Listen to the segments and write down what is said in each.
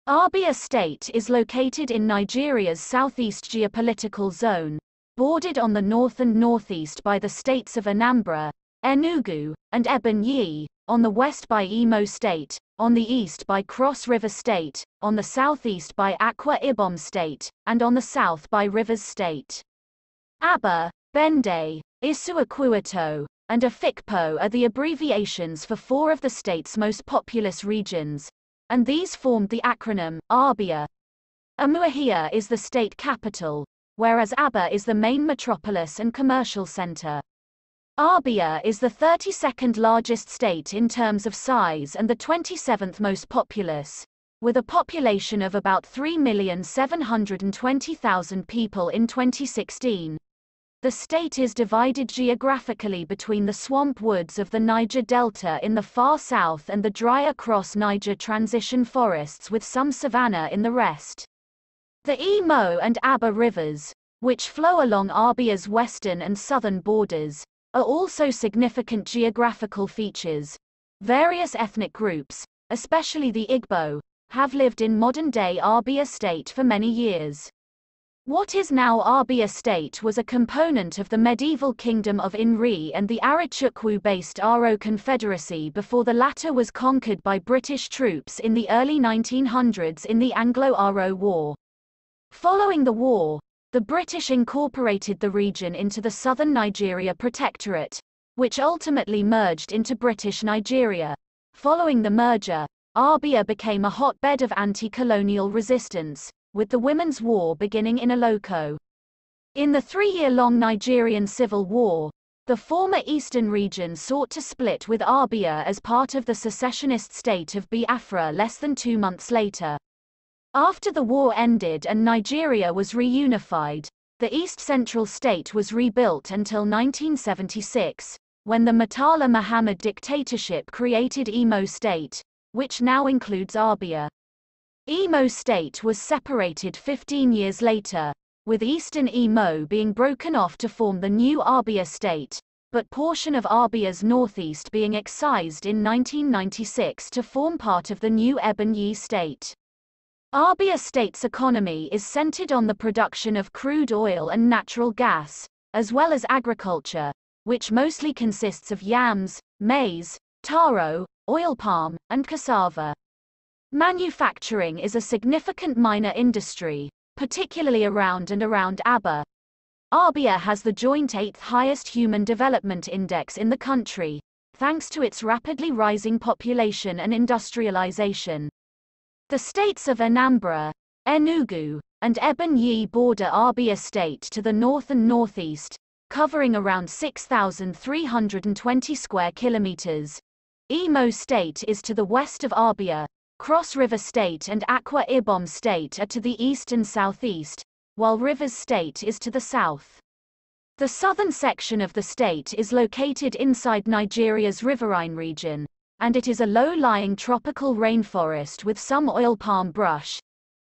Abia State is located in Nigeria's southeast geopolitical zone, bordered on the north and northeast by the states of Anambra, Enugu, and Ebon-yi, on the west by Imo State, on the east by Cross River State, on the southeast by Akwa Ibom State, and on the south by Rivers State. Aba, Bende, Isuikwuato, and Afikpo are the abbreviations for four of the state's most populous regions, and these formed the acronym Abia. Umuahia is the state capital, whereas Aba is the main metropolis and commercial center. Abia is the 32nd largest state in terms of size and the 27th most populous, with a population of about 3,720,000 people in 2016. The state is divided geographically between the swamp woods of the Niger Delta in the far south and the drier cross-Niger transition forests with some savanna in the rest. The Imo and Aba rivers, which flow along Abia's western and southern borders, are also significant geographical features. Various ethnic groups, especially the Igbo, have lived in modern-day Abia State for many years. What is now Abia State was a component of the medieval kingdom of Nri and the Arachukwu-based Aro Confederacy before the latter was conquered by British troops in the early 1900s in the Anglo-Aro War. Following the war, the British incorporated the region into the Southern Nigeria Protectorate, which ultimately merged into British Nigeria. Following the merger, Abia became a hotbed of anti-colonial resistance, with the Women's War beginning in Iloko. In the 3-year-long Nigerian Civil War, the former eastern region sought to split with Abia as part of the secessionist state of Biafra less than 2 months later. After the war ended and Nigeria was reunified, the East Central State was rebuilt until 1976, when the Murtala Muhammad dictatorship created Imo State, which now includes Abia. Imo State was separated 15 years later, with Eastern Imo being broken off to form the new Abia State, but portion of Abia's northeast being excised in 1996 to form part of the new Ebon-yi State. Abia State's economy is centered on the production of crude oil and natural gas, as well as agriculture, which mostly consists of yams, maize, taro, oil palm, and cassava. Manufacturing is a significant minor industry, particularly around Aba. Abia has the joint 8th highest Human Development Index in the country, thanks to its rapidly rising population and industrialization. The states of Anambra, Enugu, and Ebon-yi border Abia State to the north and northeast, covering around 6,320 square kilometers. Imo State is to the west of Abia. Cross River State and Akwa Ibom State are to the east and southeast, while Rivers State is to the south. The southern section of the state is located inside Nigeria's riverine region, and it is a low-lying tropical rainforest with some oil palm brush.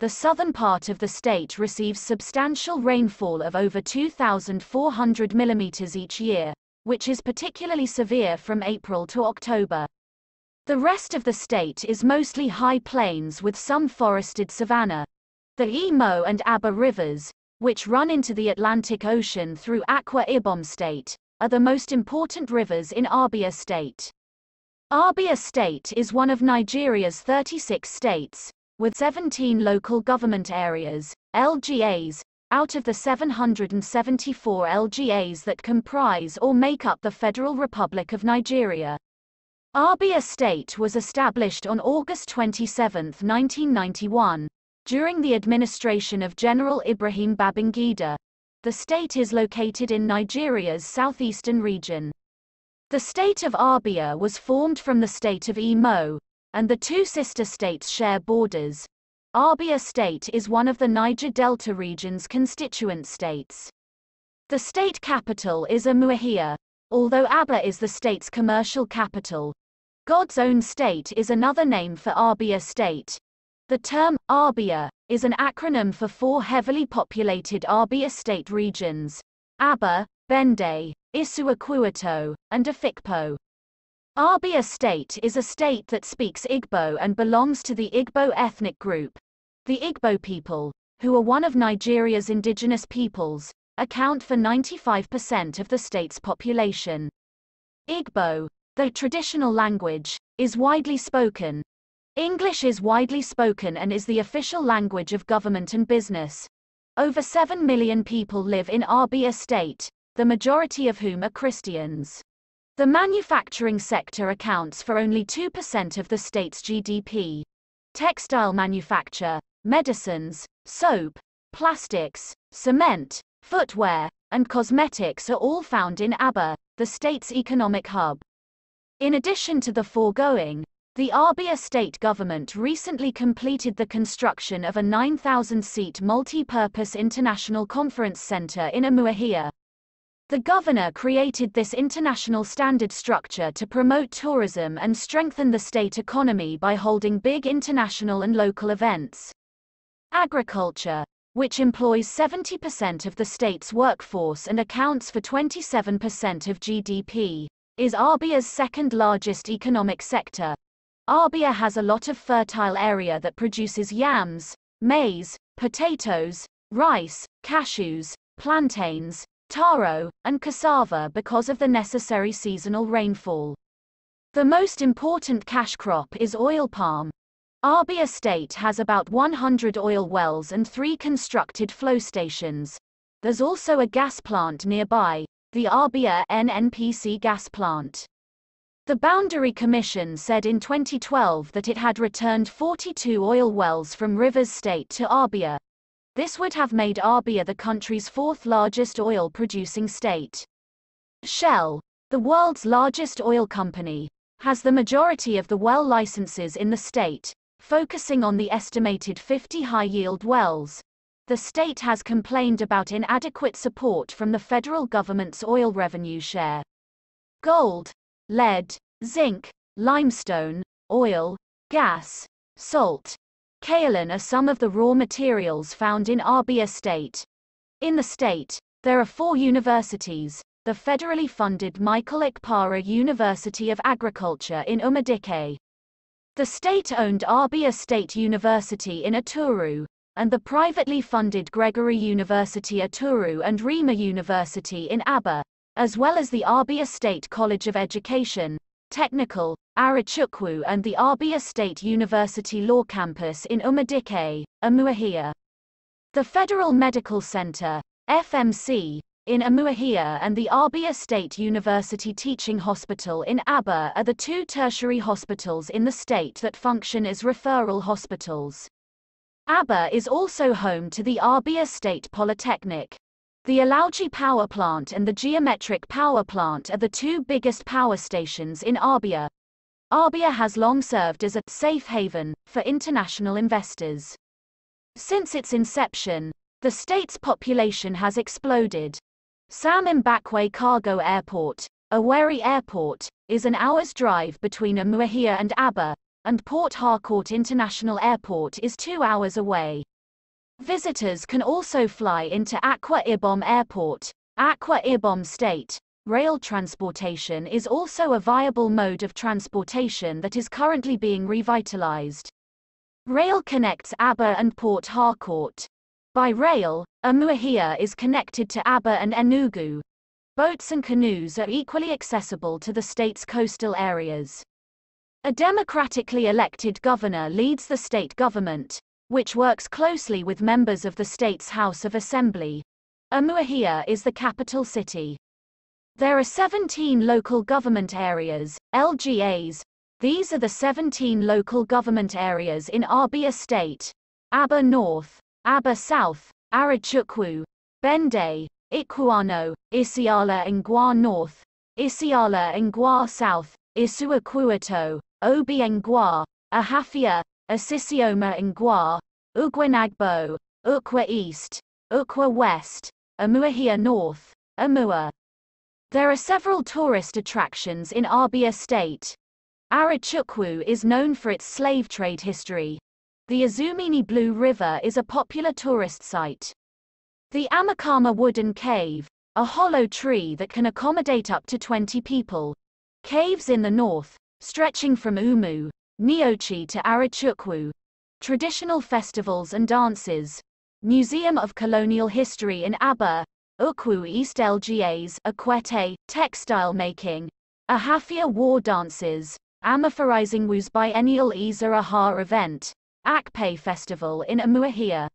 The southern part of the state receives substantial rainfall of over 2,400 mm each year, which is particularly severe from April to October. The rest of the state is mostly high plains with some forested savanna. The Imo and Aba rivers, which run into the Atlantic Ocean through Akwa Ibom State, are the most important rivers in Abia State. Abia State is one of Nigeria's 36 states, with 17 local government areas, LGAs, out of the 774 LGAs that comprise or make up the Federal Republic of Nigeria. Abia State was established on August 27, 1991, during the administration of General Ibrahim Babangida. The state is located in Nigeria's southeastern region. The state of Abia was formed from the state of Imo, and the two sister states share borders. Abia State is one of the Niger Delta region's constituent states. The state capital is Umuahia, although Aba is the state's commercial capital. God's own state is another name for Abia State. The term Abia is an acronym for 4 heavily populated Abia State regions: Aba, Bende, Isuikwuato, and Afikpo. Abia State is a state that speaks Igbo and belongs to the Igbo ethnic group, The Igbo people, who are one of Nigeria's indigenous peoples, account for 95% of the state's population. Igbo, the traditional language, is widely spoken. English is widely spoken and is the official language of government and business. Over 7 million people live in Abia State, the majority of whom are Christians. The manufacturing sector accounts for only 2% of the state's GDP. Textile manufacture, medicines, soap, plastics, cement, footwear, and cosmetics are all found in Aba, the state's economic hub. In addition to the foregoing, the Abia state government recently completed the construction of a 9,000-seat multi-purpose international conference center in Umuahia. The governor created this international standard structure to promote tourism and strengthen the state economy by holding big international and local events. Agriculture, which employs 70% of the state's workforce and accounts for 27% of GDP, is Abia's second largest economic sector. Abia has a lot of fertile area that produces yams, maize, potatoes, rice, cashews, plantains, taro, and cassava because of the necessary seasonal rainfall. The most important cash crop is oil palm. Abia State has about 100 oil wells and 3 constructed flow stations. There's also a gas plant nearby, the Abia NNPC gas plant. The Boundary Commission said in 2012 that it had returned 42 oil wells from Rivers State to Abia. This would have made Abia the country's 4th largest oil-producing state. Shell, the world's largest oil company, has the majority of the well licenses in the state, focusing on the estimated 50 high-yield wells. The state has complained about inadequate support from the federal government's oil revenue share. Gold, lead, zinc, limestone, oil, gas, salt, kaolin are some of the raw materials found in Abia State. In the state, there are 4 universities: the federally funded Michael Okpara University of Agriculture in Umuahia, the state-owned Abia State University in Aturu, and the privately funded Gregory University Aturu and Rima University in Aba, as well as the Abia State College of Education, Technical, Arachukwu, and the Abia State University Law Campus in Umuahia. The Federal Medical Center, FMC, in Umuahia and the Abia State University Teaching Hospital in Aba are the 2 tertiary hospitals in the state that function as referral hospitals. Aba is also home to the Abia State Polytechnic. The Alauji Power Plant and the Geometric Power Plant are the 2 biggest power stations in Abia. Abia has long served as a safe haven for international investors. Since its inception, the state's population has exploded. Sam Mbakwe Cargo Airport, Owerri Airport, is an hour's drive between Umuahia and Aba, and Port Harcourt International Airport is 2 hours away. Visitors can also fly into Akwa Ibom Airport, Akwa Ibom State. Rail transportation is also a viable mode of transportation that is currently being revitalized. Rail connects Aba and Port Harcourt. By rail, Umuahia is connected to Aba and Enugu. Boats and canoes are equally accessible to the state's coastal areas. A democratically elected governor leads the state government, which works closely with members of the state's House of Assembly. Umuahia is the capital city. There are 17 local government areas, LGAs. These are the 17 local government areas in Abia State: Aba North, Aba South, Arachukwu, Bende, Ikpuano, Isiala Ngwa North, Isiala Ngwa South, Isuikwuato, Obi Ngwa, Ahafia, Asisioma Ngwa, Ugwinagbo, Ukwa East, Ukwa West, Umuahia North, Amua. There are several tourist attractions in Abia State. Arachukwu is known for its slave trade history. The Azumini Blue River is a popular tourist site. The Amakama Wooden Cave, a hollow tree that can accommodate up to 20 people. Caves in the north, stretching from Umu, Niochi to Arachukwu. Traditional festivals and dances. Museum of Colonial History in Aba, Ukwu East LGAs, Akwete, textile making. Ahafia war dances. Amaphorizing Wuz biennial Iza Aha event. Akpe festival in Umuahia.